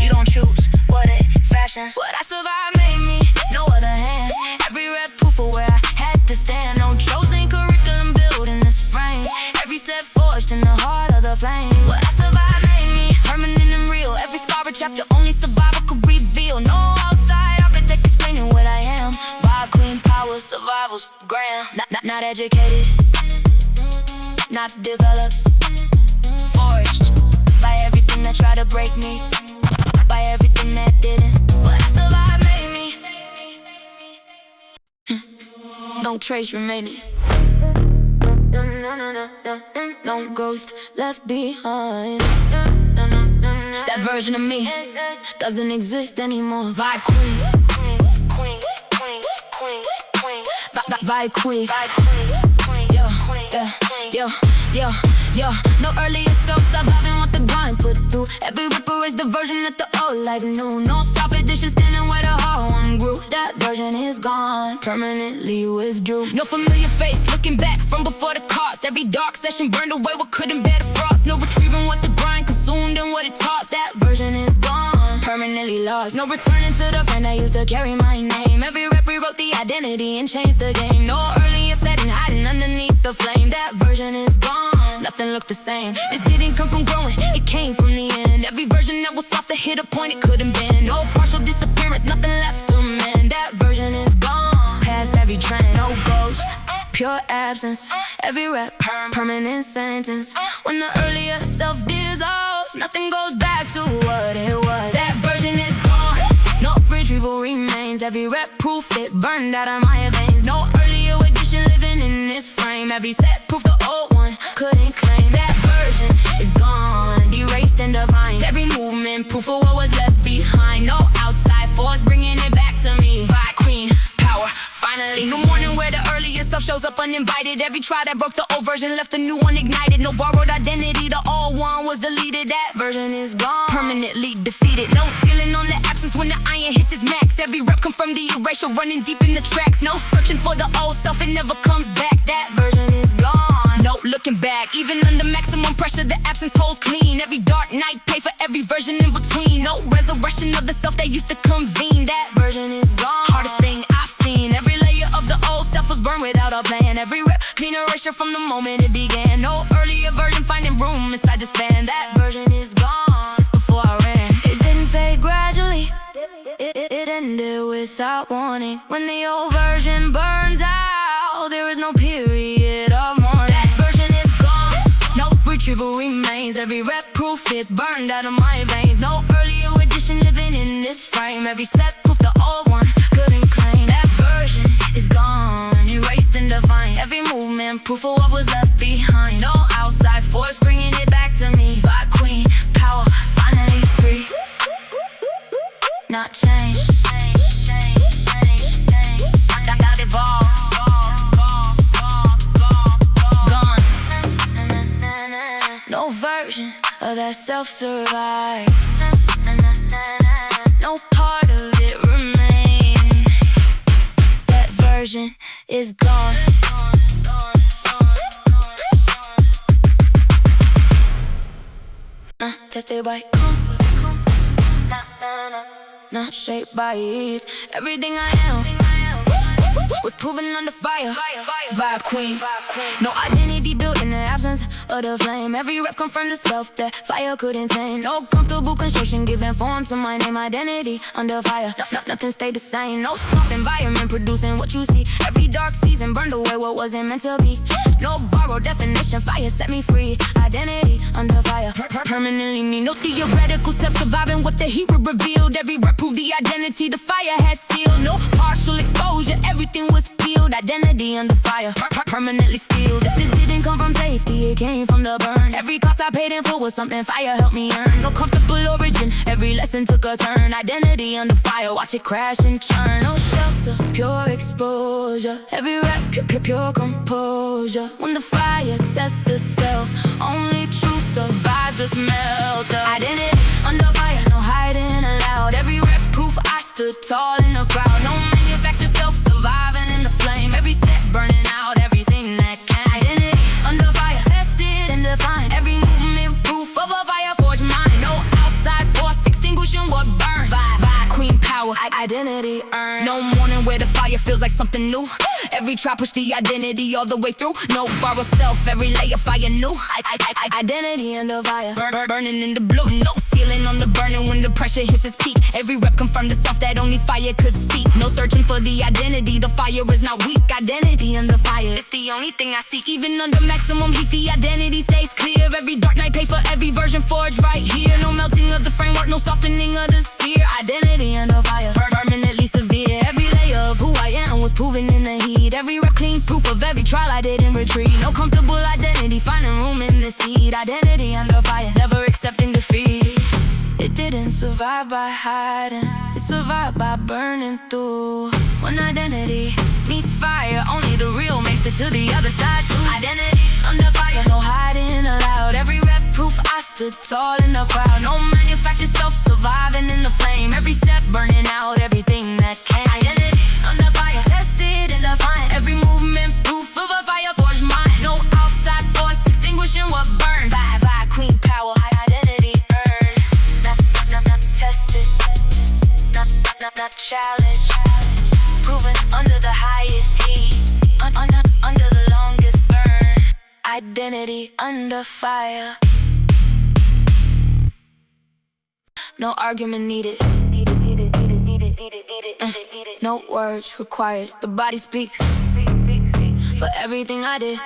you don't choose what it fashions. What I survived made me, no other hand. Every rep proof of where I had to stand. No chosen curriculum building this frame. Every set forged in the heart of the flame. What I survived made me permanent and real. Every scar or chapter only survival could reveal. No outside architect explaining what I am. Vibe queen power, survival's grand. Not educated, not developed, forged by everything that tried to break me, by everything that didn't. What I survived made me, no trace remaining, no ghost left behind. That version of me doesn't exist anymore. Vibe queen, vibe queen. Yo, no earlier self surviving what the grind put through. Every ripper is the version that the old life knew. No self edition standing where the hard one grew. That version is gone, permanently withdrew. No familiar face looking back from before the cost. Every dark session burned away what couldn't bear the frost. No retrieving what the grind consumed and what it tossed. That version is gone, permanently lost. scars. No returning to the friend that used to carry my name. Every rep rewrote the identity and changed the game. No earlier setting hiding underneath the flame. That version is gone, nothing looked the same. This didn't come from growing, it came from the end. Every version that was soft to hit a point it couldn't bend. No partial disappearance, nothing left to mend. That version is gone, past every trend. No ghost, pure absence. Every rep, permanent sentence. When the earlier self dissolves, nothing goes back to what it was. That version is gone, no retrieval remains. Every rep proof it burned out of my veins. No earlier edition living in this frame. Every set proof the old one couldn't claim. That version is gone, erased and divine. Every movement proof of what was left behind. No outside force bringing it back to me. By queen power, finally. No morning where the earlier self shows up uninvited. Every try that broke the old version left a new one ignited. No borrowed identity, the old one was deleted. That version is gone, permanently defeated. No ceiling on the absence when the iron hits its max. Every rep confirmed the erasure running deep in the tracks. No searching for the old self, it never comes back. That version is gone, no looking back. Even under maximum pressure, the absence holds clean. Every dark night pay for every version in between. No resurrection of the self that used to convene. That version is gone, hardest thing I've seen. Every layer of the old self was burned without a plan. Every rep clean erasure from the moment it began. No earlier version finding room inside the span. That version is gone, since before I ran. It didn't fade gradually, it ended without warning. When the old version burns out, there is no period of mourning. That version is gone, no retrieval remains. Every rep proof it burned out of my veins. No earlier edition living in this frame. Every set proof the old one couldn't claim. That version is gone, erased and divine. Every movement proof of what was left behind. No outside force bringing it back to me. By queen power, finally free. Not changed, not evolved. Gone, no version of that self survived. No part of it remains. That version is gone. Tested by comfort, not shaped by ease. Everything I am was proven under fire. Vibe queen, no identity built in the absence of the flame. Every rep confirmed the self that fire couldn't tame. No comfortable construction giving form to my name. Identity under fire, nothing stayed the same. No soft environment producing what you see. Every dark season burned away what wasn't meant to be. No borrowed definition, fire set me free. Identity under fire, permanently me. No theoretical self surviving what the heat revealed. Every rep proved the identity the fire had sealed. No partial exposure, everything was peeled. Identity under fire, permanently sealed. This didn't come from safety, it came from the burn. Every cost I paid in full was something fire helped me earn. No comfortable origin, every lesson took a turn. Identity under fire, watch it crash and churn. No shelter, pure exposure. Every rep, pure composure. When the fire tests the self, only truth survives the smelter. Identity under fire, no hiding allowed. Every rep proof I stood tall in the crowd. No manufactured self surviving in the flame. Every set burning out everything that can. Identity under fire, tested and defined. Every movement proof of a fire forged mind. No outside force extinguishing what burned. Vibe queen power, identity earned. No morning where the fire feels like something new. Every try push the identity all the way through. No borrow self, every layer fire new. Identity under fire, burning in the blue. No ceiling on the burning when the pressure hits its peak. Every rep confirmed the self that only fire could speak. No searching for the identity, the fire is not weak. Identity under fire, it's the only thing I seek. Even under maximum heat, the identity stays clear. Every dark night pay for every version forged right here. No melting of the framework, no softening of the sphere. Identity under fire, permanently severe. Every layer of who I am was proven in the heat. Every rep clean proof of every trial I didn't retreat. No comfortable identity, finding room in the seed. Identity under fire, never accepting defeat. It didn't survive by hiding, it survived by burning through. When identity meets fire, only the real makes it to the other side too. Identity under fire, no hiding allowed. Every rep proof I stood tall in the crowd. No manufactured self surviving in the flame. Every step burning out everything that can. Identity under fire, tested and defined. Every movement proof of a fire forged mind. No outside force extinguishing what burned. Vibe queen power, identity earned. Not tested. identity under fire. No argument needed. No words required. The body speaks for everything I did.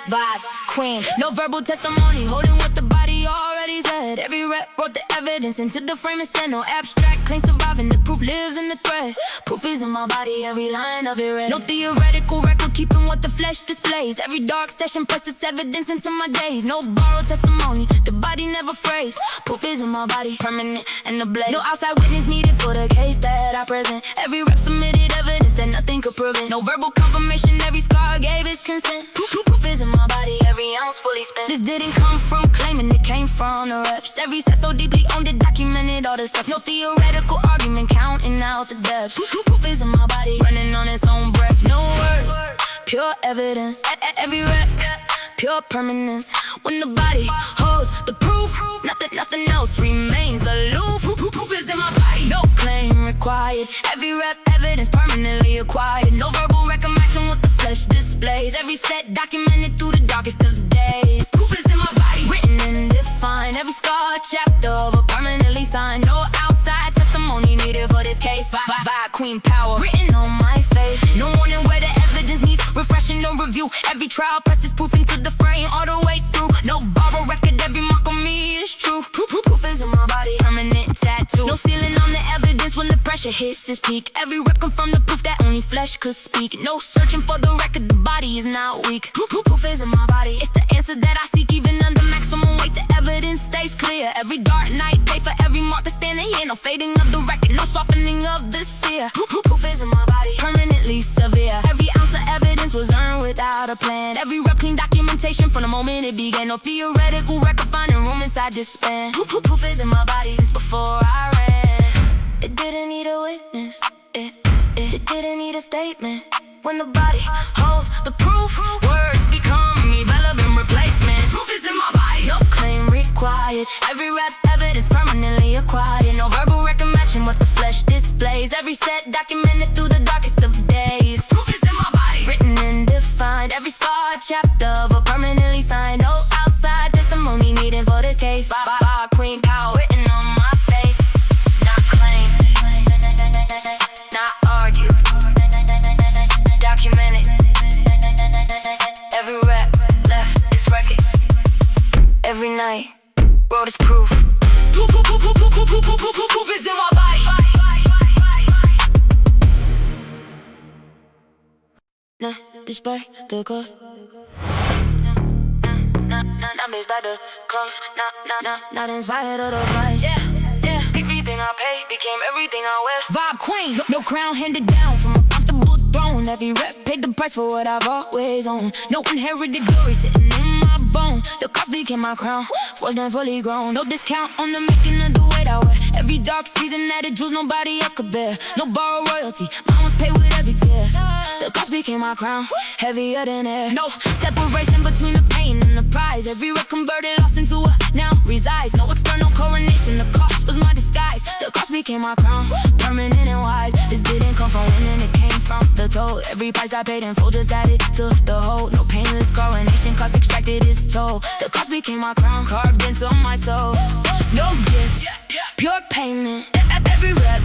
Vibe queen, no verbal testimony, holding what the body already said. Every rep brought the evidence into the frame instead. No abstract claim surviving, the proof lives in the thread. Proof is in my body, every line of it read. No theoretical record, keeping what the flesh displays. Every dark session pressed its evidence into my days. No borrowed testimony, the body never phrased. Proof is in my body, permanent and ablaze. No outside witness needed for the case that I present. Every rep submitted evidence that nothing could prevent. No verbal confirmation, every scar gave its consent. Proof is in my body, every ounce fully spent. This didn't come from claiming, it came from the reps. Every set so deeply owned it, documented all the steps. No theoretical argument, counting out the depths. Proof is in my body, running on its own breath. No words, pure evidence. Every rep, pure permanence. When the body holds the proof, nothing else remains aloof. Proof is in my body, no claim required. Every rep, evidence permanently acquired. No verbal record matching what the flesh displays. Every set documented through the darkest of days. Proof is in my body, written and defined. Every scar, chapter of a permanently signed. No outside testimony needed for this case. Vibe queen power, written on my face. No warning where the evidence needs refreshing, no review. Every trial pressed its proof into the frame all the way through. No borrow record, every mark on me is true. Proof is in my body, permanent tattoo. No ceiling on the evidence when the pressure hits its peak. Every rep confirmed the proof that only flesh could speak. No searching for the record, the body is not weak. Proof is in my body, it's the answer that I seek. Even under maximum weight, the evidence stays clear. Every dark night, pay for every mark that's standing here. No fading of the record, no softening of the sear. Proof is in my body, permanently severe. Every ounce of evidence was earned without a plan. Every rep clean documentation from the moment it began. No theoretical record finding room inside this span. Proof is in my body since before I ran. It didn't need a witness, it didn't need a statement. When the body holds the proof, words become irrelevant replacement. Proof is in my body, no claim required. Every rep evidence permanently acquired. No verbal record matching what the flesh displays. Every set documented through the darkest of days. Proof is in my body, written and defined. Every scar, chapter of a permanently signed. No outside testimony needed for this case. Vibe queen power, written on my face. Not claim, not argue, documented. Every rep left its record. Every night wrote its proof. Proof is in my body. Nah, despite the cost. Not missed by the cost. Not inspired of the price. Yeah. Everything I paid became everything I wear. Vibe queen, no crown handed down from a comfortable throne. Every rep paid the price for what I've always owned. No inherited glory sitting in my bone. The cost became my crown, forged and fully grown. No discount on the making of the weight I wear. Every dark season added jewels nobody else could bear. No borrowed royalty, mine was paid with every tear. The cost became my crown, heavier than air. No separation between the pain and the prize. Every rep converted lost into a now resides. No external coronation, the cost was my disguise. The cost became my crown, permanent and wise. This didn't come from winning, it came from the toll. Every price I paid in full just added to the whole. No painless coronation, cost extracted its toll. The cost became my crown, carved into my soul. No gift, pure payment. Every rep,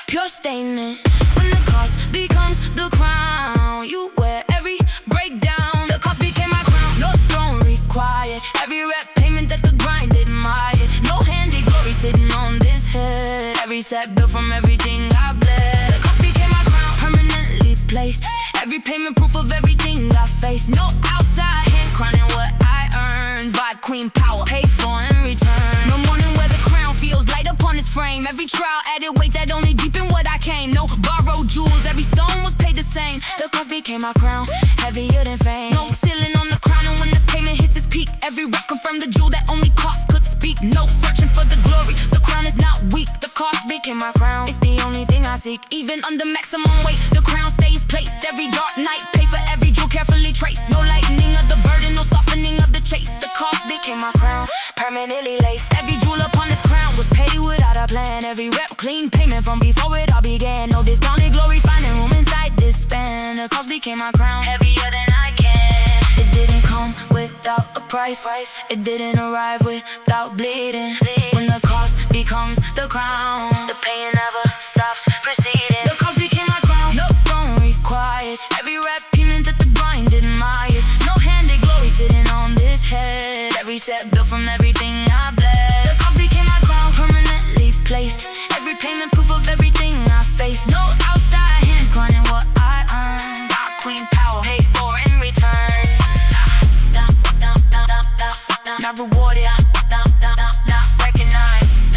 pure statement. When the cost becomes the crown you wear, every breakdown. The cost became my crown, no throne required. Every rep payment that the grind admired. No handy glory sitting on this head. Every set built from everything I bled. The cost became my crown, permanently placed. Every payment proof of everything I faced. No outside hand crowning what I earned. Vibe queen power, paid for in return. No morning where the crown feels light upon its frame. Every trial added weight that only deepened what I came. No borrowed jewels, every stone was paid the same. The cost became my crown, heavier than fame. No ceiling on the crown, and when the payment hits its peak, every rep confirmed the jewel that only cost could speak. No searching for the glory, the crown is not weak. The cost became my crown, it's the only thing I seek. Even under maximum weight, the crown stays placed. Every dark night, pay for every jewel carefully traced. No lightening of the burden, no softening of the chase. The cost became my crown, permanently laced. Every jewel upon this crown was paid without a plan. Every rep clean payment from before it all began. No discounted glory finding room inside this span. The cost became my crown, heavier than I can. It didn't come without price. It didn't arrive without bleeding. When the cost becomes the crown, the pain never stops proceeding. The cost became my crown, no throne required. Every rep payment that the grind admired. No handed glory sitting on this head. Every set built from everything I bled. The cost became my crown, permanently placed. Every payment proof of everything I faced. No outside hand grinding what I earned. Got queen power paid for in return. Not rewarded, not recognized.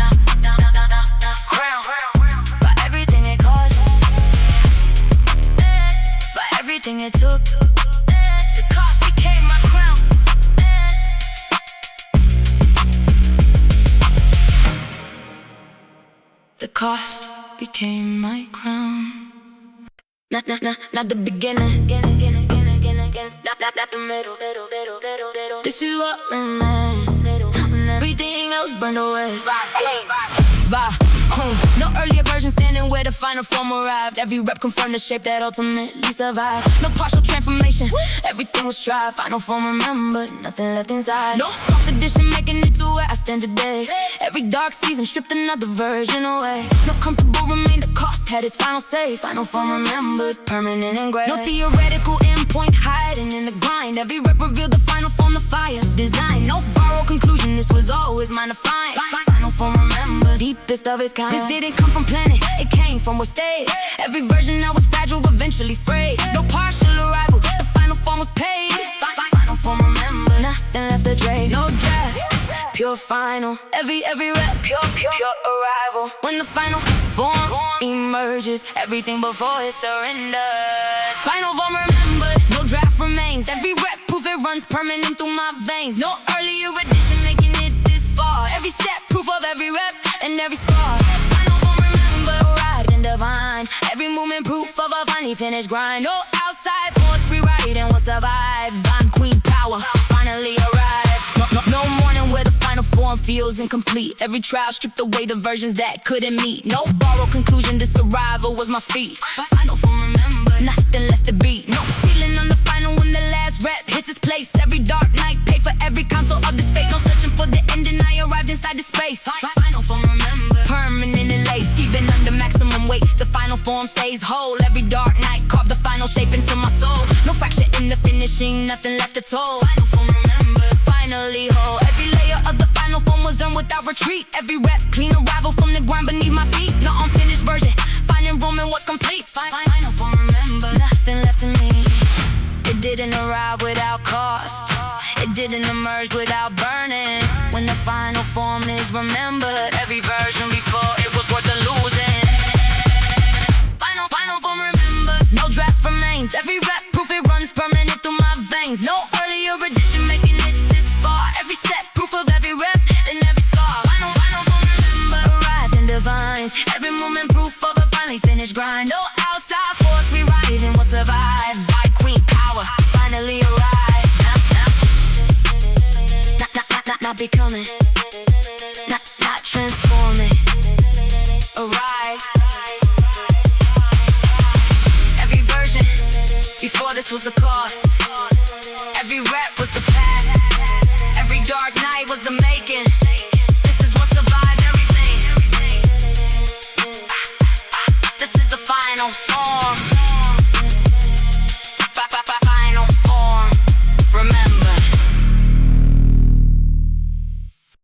Crown by everything it cost, by everything it took. The cost became my crown. The cost became my crown. Not the beginning, not the middle. This is what remains when everything else burned away. No earlier version standing where the final form arrived. Every rep confirmed the shape that ultimately survived. No partial transformation, everything was tried. Final form remembered, nothing left inside. No soft edition making it to where I stand today. Every dark season stripped another version away. No comfortable remain, the cost had its final say. Final form remembered, permanent engraved. No theoretical endpoint hiding in the grind. Every rep revealed the final form, the fire design. No borrowed conclusion, this was always mine to find. Final form remembered, deepest of its kind. This didn't come from planning, it came from what stayed. Every version that was fragile, eventually frayed. No partial arrival, the final form was paid. Final form remembered, nothing left to trade. No draft, pure final. Every rep, pure arrival. When the final form emerges, everything before it surrenders. Final form remembered, no draft remains. Every rep proof it runs permanent through my veins. No earlier edition making it this far. Every set proof of every rep and every scar. Final form remembered, arrived and divine. Every movement proof of a finally finished grind. No outside force rewriting what survived. I'm queen power, finally arrived. No morning where the final form feels incomplete. Every trial stripped away the versions that couldn't meet. No borrowed conclusion, this arrival was my feat. Final form remembered, nothing left to beat. No ceiling on the final when the last rep hits its place. Every dark night paid for every console of this fate. No searching for the ending, I arrived inside the space. Final form remembered, permanent and laced. Even under maximum weight, the final form stays whole. Every dark night carved the final shape into my soul. No fracture in the finishing, nothing left to toll. Final form remembered, finally whole. Every layer of the final form was earned without retreat. Every rep clean arrival from the ground beneath my feet. No unfinished version, finding Roman was complete. Final form remembered, nothing left in me. It didn't arrive without cost, it didn't emerge without burning. When the final form is remembered, every version before it was worth the losing. Final form remembered, no draft remains. Every rep proof it runs permanent through my veins. No earlier edition making it this far. Every set proof of every rep and every scar. Final form remembered, arrived and divine. Every moment proof of a finally finished grind. No outside force rewriting what survived. By queen power, finally arrived. Not becoming, not transforming. Arrive. Every version before this was the cost.